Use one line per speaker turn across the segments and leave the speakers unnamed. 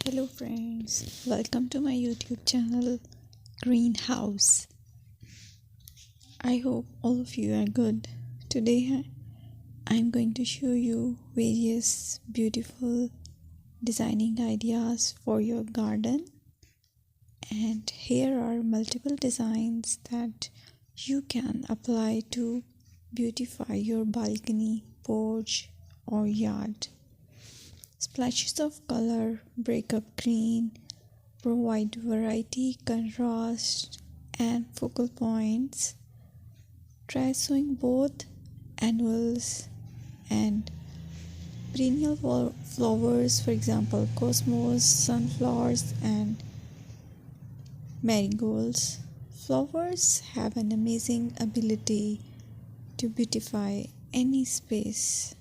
Hello friends, welcome to my YouTube channel Greenhouse. I hope all of you are good. Today I'm going to show you various beautiful designing ideas for your garden, and here are multiple designs that you can apply to beautify your balcony, porch or yard. Splashes of color break up green, provide variety, contrast, and focal points. Try sowing both annuals and perennial flowers, for example, cosmos, sunflowers, and marigolds. Flowers have an amazing ability to beautify any space.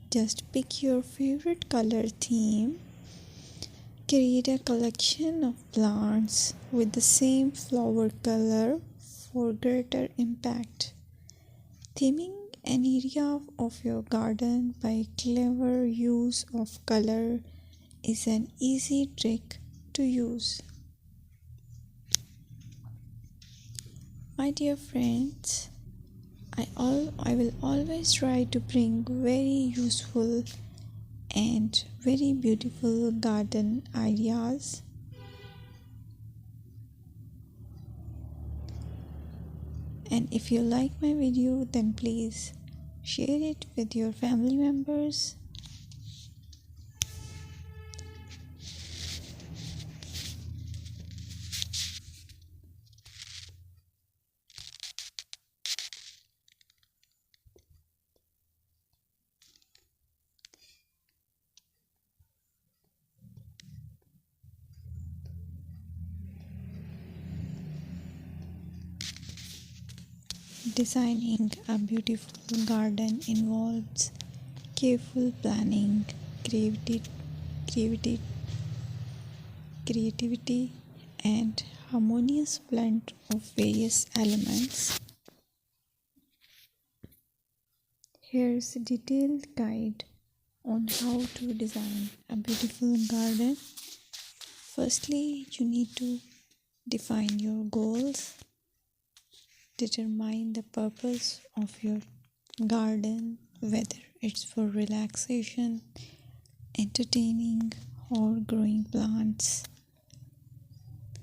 Just pick your favorite color theme. Create a collection of plants with the same flower color for greater impact. Theming an area of your garden by clever use of color is an easy trick to use. My dear friends, I will always try to bring very useful and very beautiful garden ideas. And if you like my video, then please share it with your family members. Designing a beautiful garden involves careful planning, creativity, and harmonious blend of various elements. Here's a detailed guide on how to design a beautiful garden. Firstly, you need to define your goals. Determine the purpose of your garden, whether it's for relaxation, entertaining, or growing plants.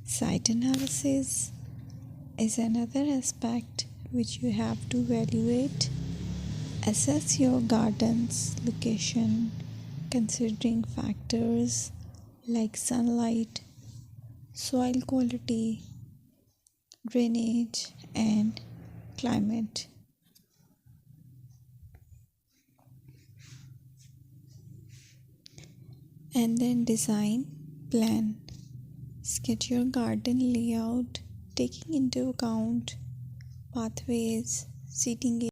Site analysis is another aspect which you have to evaluate. Assess your garden's location, considering factors like sunlight, soil quality, drainage, and climate. And then design plan. Sketch your garden layout, taking into account pathways, seating